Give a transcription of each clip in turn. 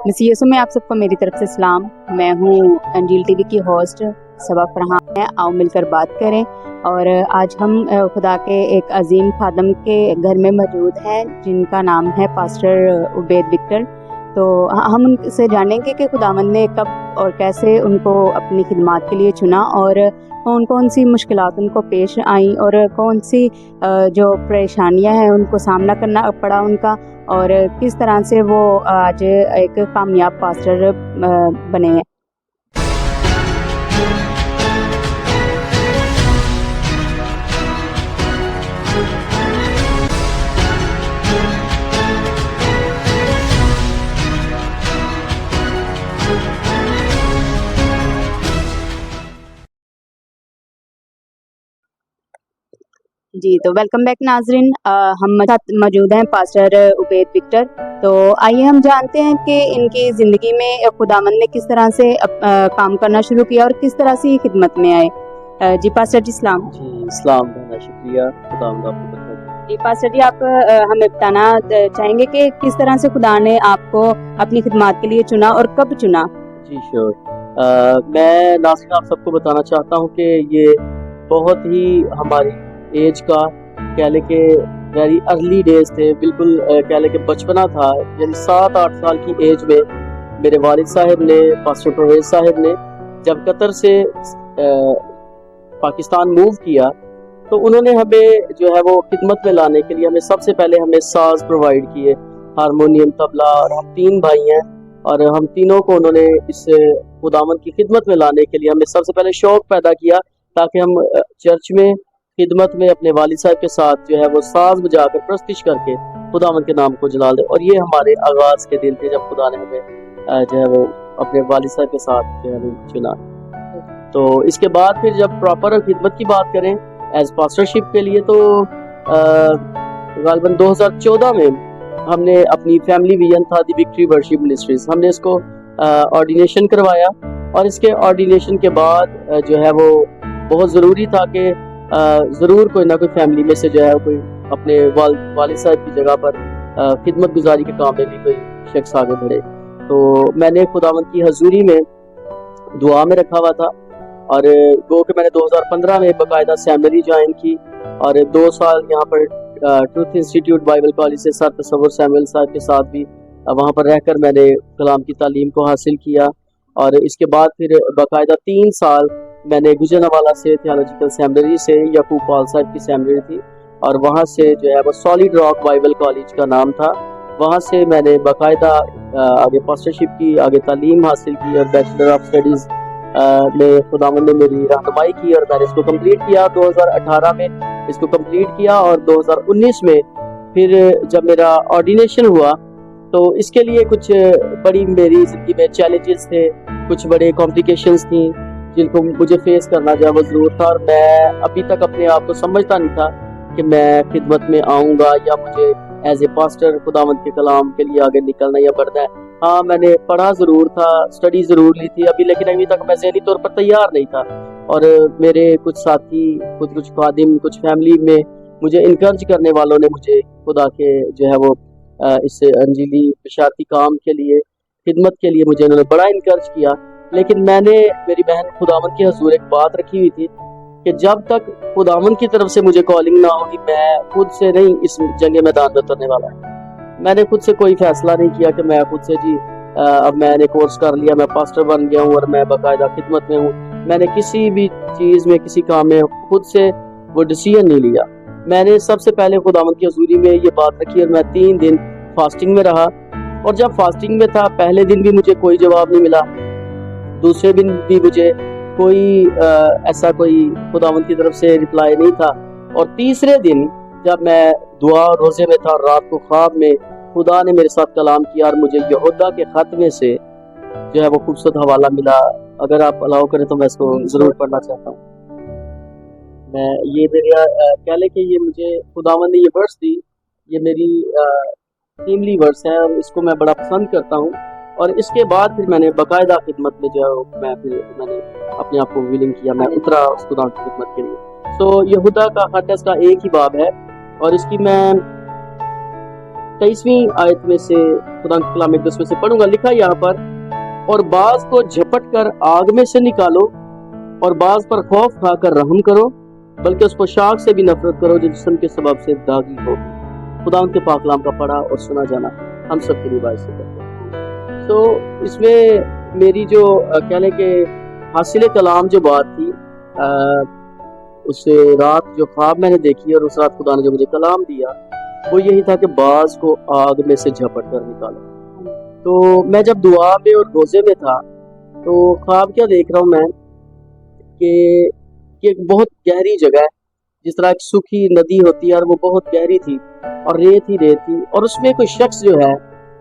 नसीहतों में आप सबको मेरी तरफ से सलाम। मैं हूँ अंजील टीवी की होस्ट सबा फरहान है। आओ मिलकर बात करें। और आज हम खुदा के एक अजीम खादम के घर में मौजूद हैं जिनका नाम है पास्टर उबैद विक्टर। तो हम उनसे जानेंगे कि खुदावंद ने कब और कैसे उनको अपनी खिदमत के लिए चुना और कौन सी मुश्किलात उनको पेश आई और कौन सी जो परेशानियां हैं उनको सामना करना पड़ा उनका, और किस तरह से वो आज एक कामयाब पास्टर बने हैं। जी तो वेलकम बैक नाजरीन। हम साथ मौजूद हैं पास्टर उबैद विक्टर। तो आइए हम जानते हैं कि इनकी ज़िंदगी में खुदावंद ने किस तरह से काम करना शुरू किया और किस तरह से खिदमत में आए। जी पास्टर जी सलाम। जी इस्लाम का शुक्रिया, खुदावंद आपको बरकत दे। जी पास्टर जी, आप हमें बताना चाहेंगे कि किस तरह से खुदा ने आपको अपनी खिदमत के लिए चुना और कब चुना। जी श्योर। मैं नाज़रीन आप सबको बताना चाहता हूँ कि ये बहुत ही हमारी एज का कह ले के वेरी अर्ली डेज थे, बिल्कुल कह ले के बचपना था। यानी 7-8 साल की एज में मेरे वालिद साहब ने, पास्टर परवेज साहब ने जब कतर से पाकिस्तान मूव किया तो उन्होंने हमें जो है वो खिदमत में लाने के लिए हमें सबसे पहले हमें साज प्रोवाइड किए, हारमोनियम, तबला, और हम 3 भाई हैं और हम तीनों को उन्होंने इस खुदावंद की खिदमत में लाने के लिए हमें सबसे पहले शौक पैदा किया ताकि हम चर्च में खिदमत में अपने वालिद साहब के साथ जो है वो साज बजाकर प्रस्तिश करके खुदावंद के नाम को जला दे। और ये हमारे आगाज के दिन थे जब खुदा ने हमें जो है वो अपने वालिद साहब के साथ जो है वो चुना। तो इसके बाद फिर जब प्रॉपर खिदमत की बात करें एज पास्टरशिप के लिए तो गालबन 2014 में हमने अपनी फैमिली विजन था दी विक्ट्री वर्शिप मिनिस्ट्रीज, हमने इसको ऑर्डिनेशन करवाया। और इसके ऑर्डिनेशन के बाद जो है वो बहुत ज़रूरी था कि ज़रूर कोई ना कोई फैमिली में से जो है कोई अपने वालिद साहब की जगह पर खिदमत गुजारी के काम में भी कोई शख्स आगे बढ़े। तो मैंने खुदावंद की हजूरी में दुआ में रखा हुआ था और गो के मैंने 2015 में बाकायदा सेमिनरी ज्वाइन की और 2 साल यहाँ पर ट्रूथ इंस्टीट्यूट बाइबल कॉलेज से सर तसव्वुर सैमुअल साहब के साथ भी वहाँ पर रहकर मैंने कलाम की तालीम को हासिल किया। और इसके बाद फिर बाकायदा 3 साल मैंने गुजरांवाला से थियोलॉजिकल सेमिनरी से याकूब पाल साहब की सेमिनरी थी और वहाँ से जो है वो सॉलिड रॉक बाइबल कॉलेज का नाम था, वहाँ से मैंने बाकायदा आगे पास्टरशिप की आगे तालीम हासिल की और बैचलर ऑफ स्टडीज़ में खुदावंद ने मेरी रहनुमाई की और मैंने इसको कंप्लीट किया। 2018 में इसको कंप्लीट किया और 2019 में फिर जब मेरा ऑर्डिनेशन हुआ तो इसके लिए कुछ बड़ी मेरी ज़िंदगी में चैलेंजेस थे, कुछ बड़े कॉम्प्लिकेशंस थी जिनको मुझे फेस करना जो वो ज़रूर था। और मैं अभी तक अपने आप को समझता नहीं था कि मैं खिदमत में आऊँगा या मुझे एज ए पास्टर खुदावंद के कलाम के लिए आगे निकलना या बढ़ना है। हाँ मैंने पढ़ा ज़रूर था, स्टडी ज़रूर ली थी अभी, लेकिन अभी तक मैं ज़हनी तौर पर तैयार नहीं था। और मेरे कुछ साथी, कुछ खादिम, कुछ फैमिली में मुझे इनकरेज करने वालों ने मुझे खुदा के जो है वो इस अंजीली बशारती काम के लिए, खिदमत के लिए मुझे उन्होंने बड़ा इनकरेज किया। लेकिन मैंने मेरी बहन खुदावंद की हजूर एक बात रखी हुई थी कि जब तक खुदावंद की तरफ से मुझे कॉलिंग ना होगी मैं खुद से नहीं इस जंगे मैदान में उतरने वाला है। मैंने खुद से कोई फैसला नहीं किया कि मैं खुद से जी अब मैंने कोर्स कर लिया, मैं पास्टर बन गया हूँ और मैं बाकायदा खिदमत में हूँ। मैंने किसी भी चीज़ में, किसी काम में खुद से वो डिसीजन नहीं लिया। मैंने सबसे पहले खुदावंद की हजूरी में ये बात रखी और मैं 3 दिन फास्टिंग में रहा। और जब फास्टिंग में था पहले दिन भी मुझे कोई जवाब नहीं मिला, दूसरे दिन भी मुझे कोई ऐसा कोई खुदावंद की तरफ से रिप्लाई नहीं था। और तीसरे दिन जब मैं दुआ और रोज़े में था, रात को ख्वाब में खुदा ने मेरे साथ कलाम किया और मुझे यहूदा के खत में से जो है वो खूबसूरत हवाला मिला। अगर आप अलाउ करें तो मैं इसको ज़रूर पढ़ना चाहता हूँ। मैं ये मेरे कह लें कि ये मुझे खुदावंद ने ये वर्स दी, ये मेरी टीमली वर्स है और इसको मैं बड़ा पसंद करता हूँ। और इसके बाद फिर मैंने बाकायदा खिदमत में जो है मैंने अपने आप को विलिंग किया, मैं उतरा उस खुदा की खिदमत के लिए। तो यहूदा का खत इसका एक ही बाब है और इसकी मैं 23वीं आयत में से खुदा के कलाम में से पढ़ूंगा। लिखा यहाँ पर, और बाज को झपट कर आग में से निकालो और बाज पर खौफ खाकर रहम करो, बल्कि उस पोशाक से भी नफरत करो जो जिस्म के सबब से दागी होगी। खुदा उनके पाक कलाम का पढ़ा और सुना जाना हम सब के लिए बाइस से करते हैं। तो इसमें मेरी जो कह लें कि हासिल कलाम जो बात थी, उस रात जो ख्वाब मैंने देखी और उस रात खुदा ने जो मुझे कलाम दिया वो यही था कि बाज को आग में से झपट कर निकालो। तो मैं जब दुआ में और रोजे में था तो ख्वाब क्या देख रहा हूँ मैं कि एक बहुत गहरी जगह है, जिस तरह एक सूखी नदी होती है और वो बहुत गहरी थी और रेत ही रेत थी, और उसमें कोई शख्स जो है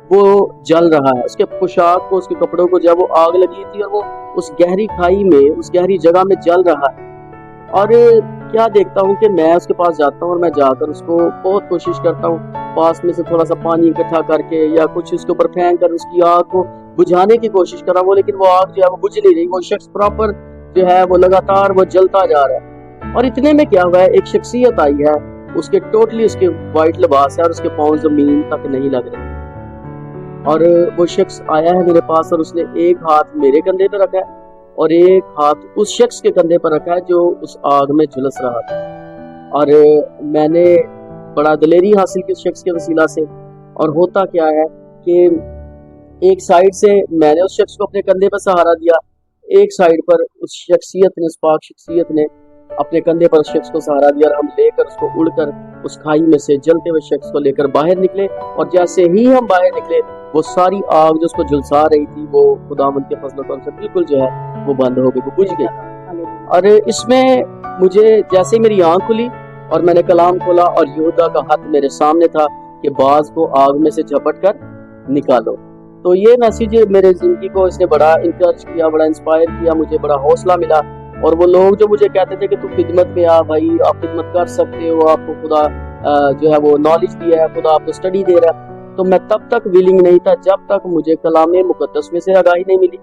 वो जल रहा है, उसके पोशाक को उसके कपड़ों को जब वो आग लगी थी और वो उस गहरी खाई में उस गहरी जगह में जल रहा है। और क्या देखता हूँ कि मैं उसके पास जाता हूँ और मैं जाकर उसको बहुत कोशिश करता हूँ पास में से थोड़ा सा पानी इकट्ठा करके या कुछ उसके ऊपर फेंक कर उसकी आग को बुझाने की कोशिश कर रहा हूँ, लेकिन वो आग जो है वो बुझ नहीं रही। वो शख्स प्रॉपर जो है वो लगातार वो जलता जा रहा है। और इतने में क्या हुआ है, एक शख्सियत आई है, उसके टोटली उसके वाइट लिबास है और उसके पाँव जमीन तक नहीं लग रहे। और वो शख्स आया है मेरे पास और उसने एक हाथ मेरे कंधे पर रखा है और एक हाथ उस शख्स के कंधे पर रखा है जो उस आग में झुलस रहा था। और मैंने बड़ा दलेरी हासिल की उस शख्स के वसीला से। और होता क्या है कि एक साइड से मैंने उस शख्स को अपने कंधे पर सहारा दिया, एक साइड पर उस शख्सियत ने, उस पाक शख्सियत ने अपने कंधे पर उस शख्स को सहारा दिया और हम लेकर उसको उड़कर उस खाई में से जलते हुए शख्स को लेकर बाहर निकले। और जैसे ही हम बाहर निकले वो सारी आग जो उसको झुलसा रही थी वो खुदावंद के फजल करम से बिल्कुल जो है वो बंद हो गई, वो बुझ गई। और इसमें मुझे जैसे मेरी आंख खुली और मैंने कलाम खोला और यहूदा का हाथ मेरे सामने था कि बाज को आग में से झपट कर निकालो। तो ये मैसेज मेरे जिंदगी को इसने बड़ा इंकरेज किया, बड़ा इंस्पायर किया, मुझे बड़ा हौसला मिला। और वो लोग जो मुझे कहते थे कि तू खिदमत में आ भाई, आप खिदमत कर सकते हो, आपको खुदा जो है वो नॉलेज दिया है, खुदा आपको स्टडी दे रहा है, तो मैं तब तक विलिंग नहीं था जब तक मुझे कलाम मुकद्दस में से आगाही नहीं मिली।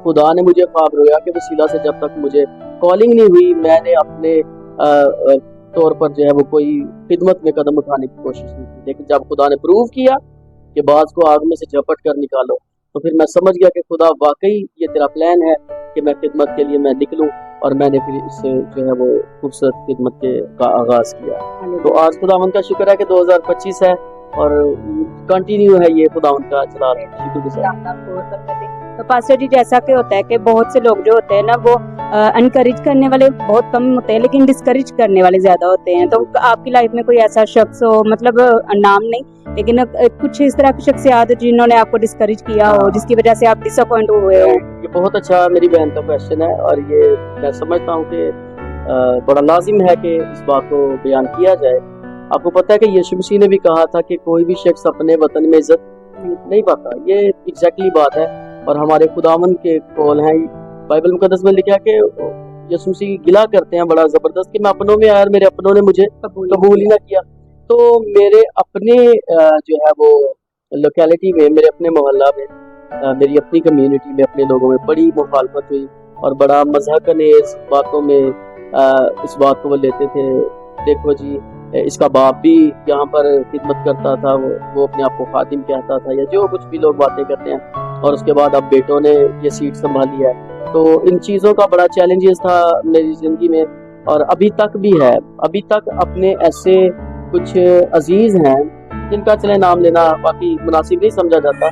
खुदा ने मुझे ख्वाब रोया के वसीला से जब तक मुझे कॉलिंग नहीं हुई, मैंने अपने तौर पर जो है वो कोई खिदमत में कदम उठाने की कोशिश नहीं की। लेकिन जब खुदा ने प्रूव किया कि बाज को आग में से झपट कर निकालो, तो फिर मैं समझ गया कि खुदा वाकई ये तेरा प्लान है कि मैं खिदमत के लिए मैं निकलूं। और मैंने फिर इससे जो है वो खूबसूरत खिदमत का आगाज किया। तो आज खुदावंद का शुक्र है कि 2025 है और कंटिन्यू है ये खुदावंद का चला रहा है। तो पास्टर जी, जैसा कि होता है कि बहुत से लोग जो होते हैं ना वो एनकरेज करने वाले बहुत कम होते हैं लेकिन डिस्करेज करने वाले ज्यादा होते हैं। तो आपकी लाइफ में कोई ऐसा शख्स हो, मतलब नाम नहीं लेकिन कुछ इस तरह के शख्स याद जिन्होंने आपको डिस्करेज किया हो, जिसकी वजह से आप डिसअपॉइंट हुए हो? ये बहुत अच्छा मेरी बहन का क्वेश्चन है और ये मैं समझता हूँ कि बड़ा लाजिम है कि इस बात को बयान किया जाए। आपको पता है कि यीशु मसीह ने भी कहा था कि कोई भी शख्स अपने वतन में इज्जत नहीं पाता। ये एग्जैक्टली बात है और हमारे खुदावंद के कौल हैं। बाइबल मुकद्दस में लिखा है कि यीशु मसीह गिला करते हैं बड़ा जबरदस्त कि मैं अपनों में आया और मेरे अपनों ने मुझे कबूल ही ना किया। तो मेरे अपने जो है वो लोकेलिटी में, मेरे अपने मोहल्ला में, मेरी अपनी कम्युनिटी में अपने लोगों में बड़ी मुखालफत हुई और बड़ा मज़ाक इस बातों में इस बात को वो लेते थे। देखो जी, इसका बाप भी यहाँ पर खिदमत करता था, वो अपने आप को खातिम कहता था, या जो कुछ भी लोग बातें करते हैं, और उसके बाद अब बेटों ने ये सीट संभाली है। तो इन चीज़ों का बड़ा चैलेंजेस था मेरी ज़िंदगी में और अभी तक भी है। अभी तक अपने ऐसे कुछ अजीज हैं जिनका चले नाम लेना बाकी मुनासिब नहीं समझा जाता,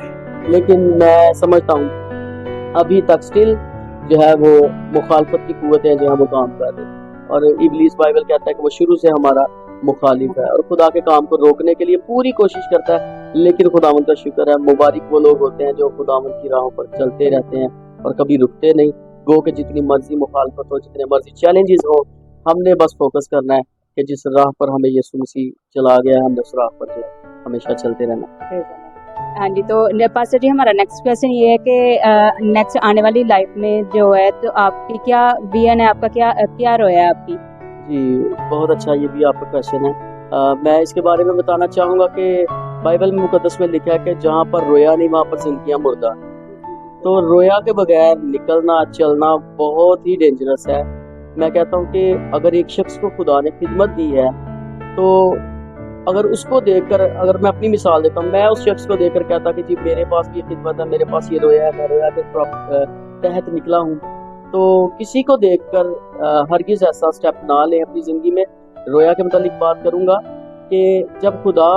लेकिन मैं समझता हूँ अभी तक स्टिल जो है वो मुखालफत की कुव्वतें जो है वो काम कर रही हैं। और इब्लीस बाइबल कहता है कि वो शुरू से हमारा मुखालिफ है और खुदा के काम को रोकने के लिए पूरी कोशिश करता है। लेकिन खुदावंद का शुक्र है, मुबारक वो लोग होते हैं जो खुदावंद की राहों पर चलते रहते हैं और कभी रुकते नहीं। गो के जितनी मर्जी मुखालफत हो, जितने मर्जी चैलेंजेस हो, हमने बस फोकस करना है कि जिस राह पर हमें यीशु मसीह चला गया है, हमने उस राह पर जो हमेशा चलते रहना। हाँ जी, तो पास्टर जी हमारा नेक्स्ट क्वेश्चन ये है कि नेक्स्ट आने वाली लाइफ में जो है तो आपकी क्या विजन है, आपका क्या रोया है आपकी? जी बहुत अच्छा, ये भी आपका क्वेश्चन है। मैं इसके बारे में बताना चाहूँगा कि बाइबल में मुकद्दस में लिखा है कि जहाँ पर रोया नहीं वहाँ पर जिंदगियाँ मुर्दा। तो रोया के बगैर निकलना चलना बहुत ही डेंजरस है। मैं कहता हूँ कि अगर एक शख्स को खुदा ने खिदमत दी है तो اگر اس کو دیکھ کر, اگر میں اپنی مثال دیتا ہوں, میں اس شخص کو دیکھ کر کہتا کہ جی میرے پاس بھی یہ خدمت ہے, میرے پاس یہ رویا ہے, میں رویا کے تحت نکلا ہوں, تو کسی کو دیکھ کر ہرگز ایسا سٹیپ نہ لیں اپنی زندگی میں. رویا کے متعلق بات کروں گا کہ جب خدا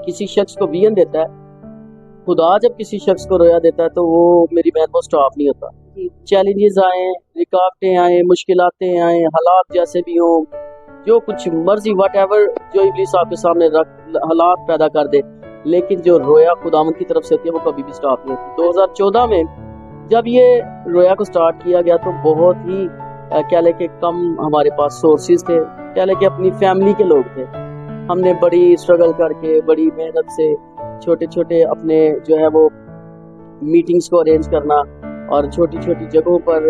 کسی شخص کو ویژن دیتا ہے, خدا جب کسی شخص کو رویا دیتا ہے تو وہ میری بہن وہ سٹاپ نہیں ہوتا. چیلنجز آئیں, رکاوٹیں آئیں, مشکلاتیں آئیں, حالات جیسے بھی ہوں, جو کچھ مرضی واٹ ایور جو ابلیس آپ کے سامنے حالات پیدا کر دے, لیکن جو رویا خداوند کی طرف سے ہوتی ہے وہ کبھی بھی سٹاپ نہیں ہوتی. 2014 میں جب یہ رویا کو سٹارٹ کیا گیا تو بہت ہی کہہ لیں کہ کم ہمارے پاس سورسز تھے, کہہ لیں کہ اپنی فیملی کے لوگ تھے. ہم نے بڑی اسٹرگل کر کے, بڑی محنت سے چھوٹے چھوٹے اپنے جو ہے وہ میٹنگز کو ارینج کرنا, اور چھوٹی چھوٹی جگہوں پر,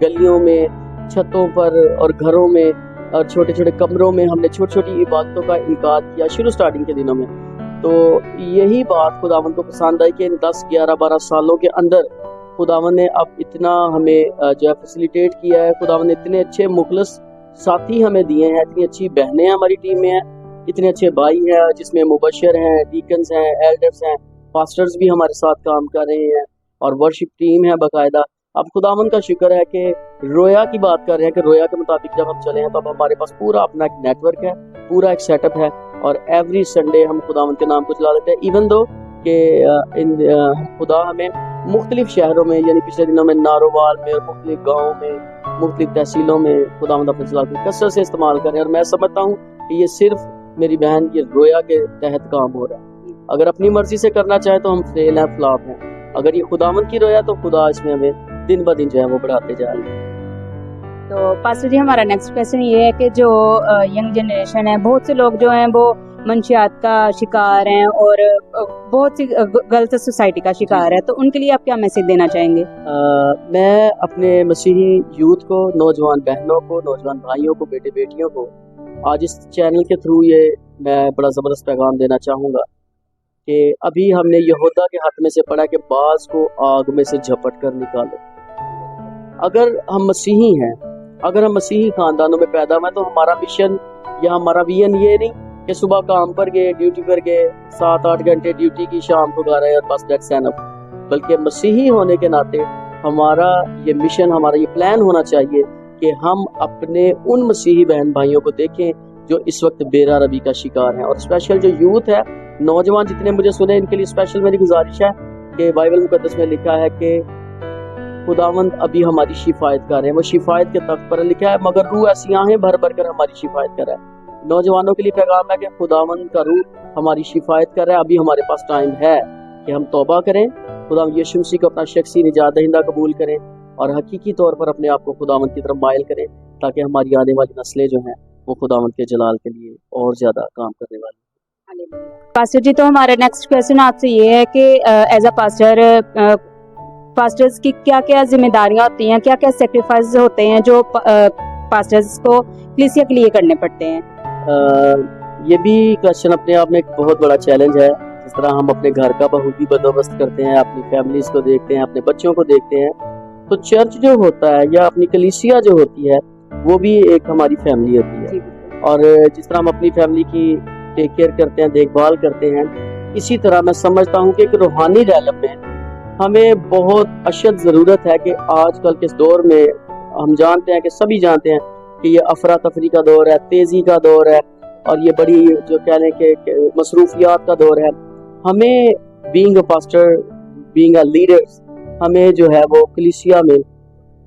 گلیوں میں, چھتوں پر اور گھروں میں اور چھوٹے چھوٹے کمروں میں ہم نے چھوٹی چھوٹی عبادتوں کا انعقاد کیا شروع سٹارٹنگ کے دنوں میں. تو یہی بات خداوند کو پسند آئی کہ 10 11 12 سالوں کے اندر خداوند نے اب اتنا ہمیں جو ہے فیسیلیٹیٹ کیا ہے. خداوند نے اتنے اچھے مخلص ساتھی ہمیں دیے ہیں, اتنی اچھی بہنیں ہماری ٹیم میں ہیں, اتنے اچھے بھائی ہیں جس میں مبشر ہیں, ڈیکنز ہیں, ایلڈرز ہیں, پاسٹرز بھی ہمارے ساتھ کام کر رہے ہیں, اور ورشپ ٹیم ہے باقاعدہ. اب خداوند کا شکر ہے کہ رویا کی بات کر رہے ہیں کہ رویا کے مطابق جب ہم چلے ہیں تو اب ہمارے پاس پورا اپنا ایک نیٹ ورک ہے, پورا ایک سیٹ اپ ہے, اور ایوری سنڈے ہم خداوند کے نام کو چلا دیتے ہیں. ایون دو کہ خدا ہمیں مختلف شہروں میں, یعنی پچھلے دنوں میں نارووال میں اور مختلف گاؤں میں, مختلف تحصیلوں میں خداوند اپنے جلال کو کثرت سے استعمال کر رہے ہیں. اور میں سمجھتا ہوں کہ یہ صرف میری بہن یہ رویا کے تحت کام ہو رہا ہے. اگر اپنی مرضی سے کرنا چاہے تو ہم فیل ہیں, فلاپ ہیں. اگر یہ خداوند کی رویا تو خدا اس میں ہمیں دن بہ دن جو ہے وہ بڑھاتے جا رہے ہیں. تو پاسٹر جی ہمارا نیکسٹ کویسچن یہ ہے کہ جو ینگ جنریشن ہے, بہت سے لوگ جو ہیں وہ منشیات کا شکار ہیں اور بہت سی غلط سوسائٹی کا شکار ہے, تو ان کے لیے آپ کیا میسج دینا چاہیں گے؟ میں اپنے مسیحی یوتھ کو, نوجوان بہنوں کو, نوجوان بھائیوں کو, بیٹے بیٹیوں کو آج اس چینل کے تھرو یہ میں بڑا زبردست پیغام دینا چاہوں گا کہ ابھی ہم نے یہودا کے ہاتھ میں سے پڑھا کہ بعض کو آگ میں سے جھپٹ کر نکالو. اگر ہم مسیحی ہیں, اگر ہم مسیحی خاندانوں میں پیدا ہوئے تو ہمارا مشن یا ہمارا ویژن یہ نہیں کہ صبح کام پر گئے, ڈیوٹی پر گئے, 7-8 گھنٹے ڈیوٹی کی, شام کو گھر آئے اور بس دیٹس انف. بلکہ مسیحی ہونے کے ناطے ہمارا یہ مشن, ہمارا یہ پلان ہونا چاہیے کہ ہم اپنے ان مسیحی بہن بھائیوں کو دیکھیں جو اس وقت بیرا ربی کا شکار ہیں. اور اسپیشل جو یوتھ ہے, نوجوان جتنے مجھے سنے, ان کے لیے اسپیشل میری گزارش ہے کہ بائبل مقدس میں لکھا ہے کہ خداوند ابھی ہماری شفایت کر رہے ہیں. وہ شفایت کے تخت پر لکھا ہے, مگر روح ایسی آہیں بھر بھر کر ہماری شفایت کر رہا ہے. نوجوانوں کے لیے پیغام ہے کہ خداوند کا روح ہماری شفایت کر رہا ہے. ابھی ہمارے پاس ٹائم ہے کہ ہم توبہ کریں, خداوند یسوع مسیح کو اپنا شخصی نجات دہندہ قبول کریں, اور حقیقی طور پر اپنے آپ کو خداوند کی طرف مائل کریں, تاکہ ہماری آنے والی نسلیں جو ہیں وہ خداوند کے جلال کے لیے اور زیادہ کام کرنے والی. پاسٹر جی, تو ہمارا نیکسٹ کویسچن آپ سے یہ ہے کہ ایز اے پاسٹر, پاسٹرز کی کیا کیا ذمہ داریاں ہوتی ہیں, کیا کیا سیکریفائز ہوتے ہیں جو پاسٹرز کو کلیسیا کے لیے کرنے پڑتے ہیں؟ یہ بھی کویسچن اپنے آپ میں ایک بہت بڑا چیلنج ہے. جس طرح ہم اپنے گھر کا بخوبی بندوبست کرتے ہیں, اپنی فیملیز کو دیکھتے ہیں, اپنے بچوں کو دیکھتے ہیں, تو چرچ جو ہوتا ہے یا اپنی کلیسیا جو ہوتی ہے وہ بھی ایک ہماری فیملی ہوتی ہے. اور جس طرح ہم اپنی فیملی کی ٹیک کیئر کرتے ہیں, دیکھ بھال کرتے ہیں, اسی طرح میں سمجھتا ہوں کہ ایک روحانی ریلم میں ہمیں بہت اشد ضرورت ہے کہ آج کل کے اس دور میں ہم جانتے ہیں کہ سبھی جانتے ہیں کہ یہ افراتفری کا دور ہے, تیزی کا دور ہے, اور یہ بڑی جو کہہ لیں کہ مصروفیات کا دور ہے. ہمیں being a pastor, being a leader, ہمیں جو ہے وہ کلیسیا میں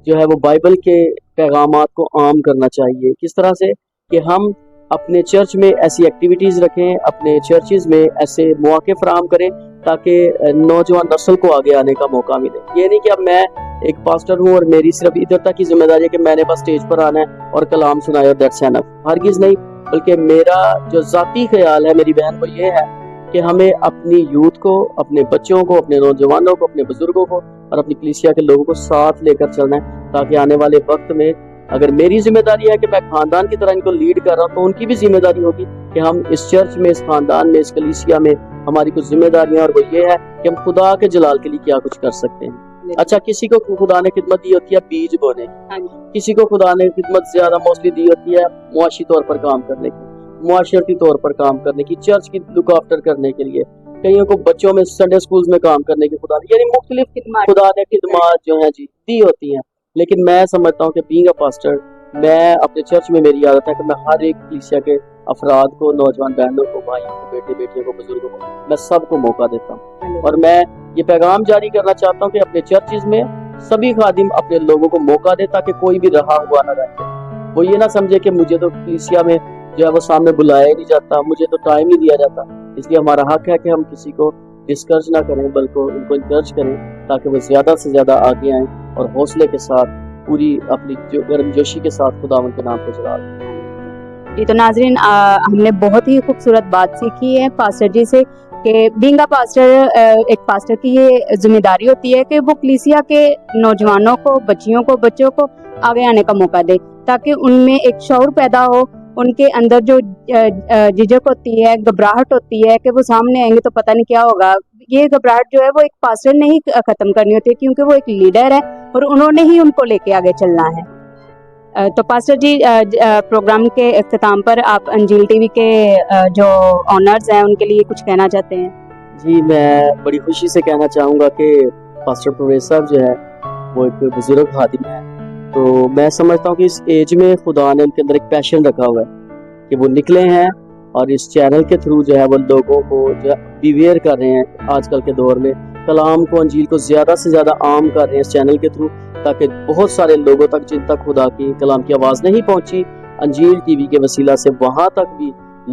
جو ہے وہ بائبل کے پیغامات کو عام کرنا چاہیے. کس طرح سے کہ ہم اپنے چرچ میں ایسی ایکٹیویٹیز رکھیں, اپنے چرچز میں ایسے مواقع فراہم کریں تاکہ نوجوان نسل کو آگے آنے کا موقع ملے. یہ نہیں کہ اب میں ایک پاسٹر ہوں اور میری صرف ادھر تک کی ذمہ داری ہے کہ میں نے بس اسٹیج پر آنا ہے اور کلام سنائے اور دیٹس انف. ہرگز نہیں, بلکہ میرا جو ذاتی خیال ہے میری بہن کو یہ ہے کہ ہمیں اپنی یوتھ کو, اپنے بچوں کو, اپنے نوجوانوں کو, اپنے بزرگوں کو اور اپنی کلیسیا کے لوگوں کو ساتھ لے کر چلنا ہے, تاکہ آنے والے وقت میں اگر میری ذمہ داری ہے کہ میں خاندان کی طرح ان کو لیڈ کر رہا ہوں, تو ان کی بھی ذمہ داری ہوگی کہ ہم اس چرچ میں, اس خاندان میں, اس کلیسیا میں ہماری کچھ ذمہ داریاں, اور وہ یہ ہے کہ ہم خدا کے جلال کے لیے کیا کچھ کر سکتے ہیں. اچھا, کسی کو خدا نے خدمت دی ہوتی ہے بیج بونے کی, کسی کو خدا نے خدمت زیادہ موسٹلی دی ہوتی ہے معاشی طور پر کام کرنے کی, معاشرتی طور پر کام کرنے کی, چرچ کی لک آفٹر کرنے کے لیے, کئیوں کو بچوں میں سنڈے سکولز میں کام کرنے کی خدا نے, یعنی مختلف خدا نے خدمات جو ہیں جی دی ہوتی ہیں. لیکن میں سمجھتا ہوں کہ بینگ اے پاسٹر, میں اپنے چرچ میں میری عادت ہے کہ میں ہر ایک کلیسیا کے افراد کو, نوجوان بہنوں کو, بھائیوں کو, بیٹے بیٹیوں کو, بزرگوں کو, میں سب کو موقع دیتا ہوں. اور میں یہ پیغام جاری کرنا چاہتا ہوں کہ اپنے چرچز میں سبھی خادم اپنے لوگوں کو موقع دے تاکہ کوئی بھی رہا ہوا نہ رہ جائے. وہ یہ نہ سمجھے کہ مجھے تو کلیسیا میں جو ہے وہ سامنے بلایا ہی نہیں جاتا, مجھے تو ٹائم نہیں دیا جاتا. اس لیے ہمارا حق ہے کہ ہم کسی کو ڈسکرج نہ کریں بلکہ ان کو انکرج کریں تاکہ وہ زیادہ سے زیادہ آگے آئیں اور حوصلے کے ساتھ پوری اپنی گرم جوشی کے ساتھ خداوند کے نام کو جلا دیں. جی تو ناظرین, ہم نے بہت ہی خوبصورت بات سیکھی ہے پاسٹر جی سے کہ بینگ اے پاسٹر, ایک پاسٹر کی یہ ذمہ داری ہوتی ہے کہ وہ کلیسیا کے نوجوانوں کو, بچیوں کو, بچوں کو آگے آنے کا موقع دے تاکہ ان میں ایک شعور پیدا ہو. ان کے اندر جو جھجک ہوتی ہے, گھبراہٹ ہوتی ہے کہ وہ سامنے آئیں گے تو پتہ نہیں کیا ہوگا, یہ گھبراہٹ جو ہے وہ ایک پاسٹر نے ہی ختم کرنی ہوتی ہے کیونکہ وہ ایک لیڈر ہے اور انہوں نے ہی ان کو لے کے آگے چلنا ہے. تو پاسٹر جی, پروگرام کے اختتام پر آپ انجیل ٹی وی کے جو آنرز ہیں ان کے لیے کچھ کہنا چاہتے ہیں؟ جی, میں بڑی خوشی سے کہنا چاہوں گا کہ پاسٹر پرویز صاحب جو ہے وہ ایک بزرگ خادم ہے. تو میں سمجھتا ہوں کہ اس ایج میں خدا نے ان کے اندر ایک پیشن رکھا ہوا ہے کہ وہ نکلے ہیں اور اس چینل کے تھرو جو ہے وہ لوگوں کو جو بیویئر کر رہے ہیں. آج کل کے دور میں کلام کو, انجیل کو زیادہ سے زیادہ عام کر رہے ہیں اس چینل کے تھرو تاکہ بہت سارے لوگوں تک جن تک خدا کی کلام کی آواز نہیں پہنچی, انجیل ٹی وی کے وسیلہ سے وہاں تک بھی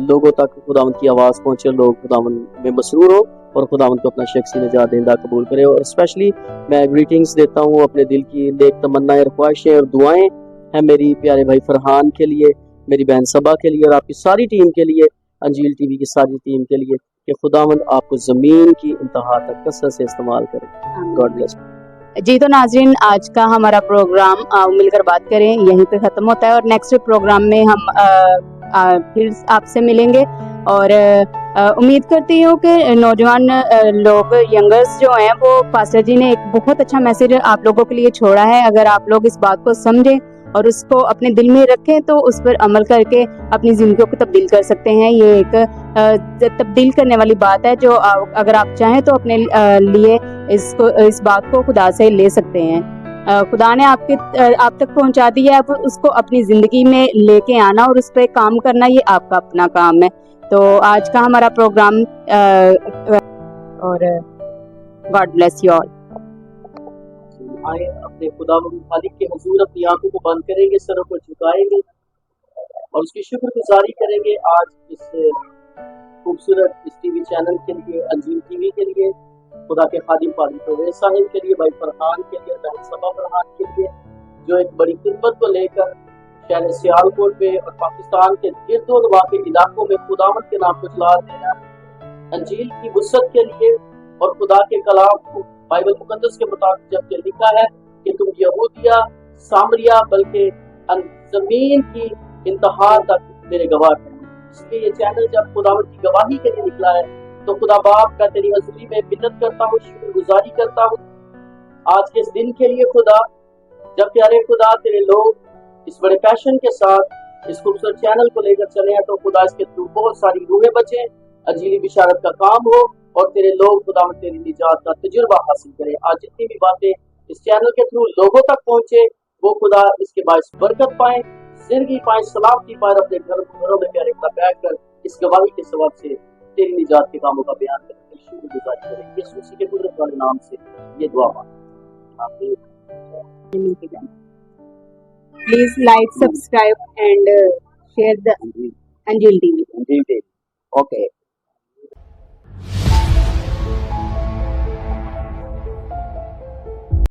لوگوں تک خداوند کی آواز پہنچے, لوگ خداوند میں مسرور ہو اور خداوند کو اپنا شخصی نجات دہندہ قبول کرے. اور اسپیشلی میں گریٹنگز دیتا ہوں اپنے دل کی نیک تمنائیں اور خواہشیں اور دعائیں ہیں میری پیارے بھائی فرحان کے لیے, میری بہن صبا کے لیے اور آپ کی ساری ٹیم کے لیے, انجیل ٹی وی کی ساری ٹیم کے لیے, کہ خداوند آپ کو زمین کی انتہا تک کثرت سے استعمال کرے. God bless. جی تو ناظرین, آج کا ہمارا پروگرام مل کر بات کریں یہیں پہ ختم ہوتا ہے اور نیکسٹ پروگرام میں ہم پھر آپ سے ملیں گے. اور امید کرتی ہوں کہ نوجوان لوگ, ینگرز جو ہیں, وہ پاسٹر جی نے ایک بہت اچھا میسیج آپ لوگوں کے لیے چھوڑا ہے. اگر آپ لوگ اس بات کو سمجھیں اور اس کو اپنے دل میں رکھیں تو اس پر عمل کر کے اپنی زندگیوں کو تبدیل کر سکتے ہیں. یہ ایک تبدیل کرنے والی بات ہے جو اگر آپ چاہیں تو اپنے لیے اس بات کو خدا سے لے سکتے ہیں. خدا نے آپ تک پہنچا دی ہے, اب اس کو اپنی زندگی میں لے کے آنا اور اس پہ کام کرنا یہ آپ کا اپنا کام ہے. تو آج کا ہمارا پروگرام, اور گاڈ بلیس یو آل. آئے اپنے خدا خالق کے حضور اپنی آنکھوں کو بند کریں گے, سروں کو جھکائیں گے اور اس کی شکر گزاری کریں گے آج اس خوبصورت اس ٹی وی چینل کے لیے, انجیل ٹی وی کے لیے, خدا کے خادم پادری پرویز صاحب کے لیے, بھائی فرحان کے لیے, بہن صبا فرحان کے لیے, جو ایک بڑی خدمت کو لے کر شہر سیالکوٹ میں اور پاکستان کے گرد و نواح کے علاقوں میں خداوند کے نام کو چلا دے رہا ہے انجیل کی وسعت کے لیے. اور خدا کے کلام کو بائبل مقدس کے مطابق جب یہ لکھا ہے کہ تم یہودیہ, سامریا, بلکہ زمین کی انتہا تک میرے گواہ ہیں. اس لیے یہ چینل جب خداوند کی گواہی کے لیے نکلا ہے تو خدا باپ کا تیری حضوری میں منت کرتا ہوں, شکر گزاری کرتا ہوں آج کے اس دن کے لیے خدا, جب پیارے خدا تیرے لوگ اس بڑے پیشن کے ساتھ اس خوبصورت چینل کو لے کر چلے ہیں تو خدا اس کے تھرو بہت ساری روحیں بچیں, انجیلی بشارت کا کام ہو اور تیرے لوگ خدا تیری نجات کا تجربہ حاصل کریں. آج جتنی بھی باتیں اس چینل کے تھرو لوگوں تک پہنچے وہ خدا اس کے باعث برکت پائیں, زندگی پائیں, سلامتی پائیں, اپنے گھروں میں پیارے خدا بیٹھ کر اس گواہی کے سبب سے تیری نجات کے کاموں کا بیان کریں. شکر گزاری کریں. یسوع مسیح کے قدرت والے نام سے یہ دعا مانگتے ہیں. آمین. Please like, subscribe and share the Anjil TV. Okay.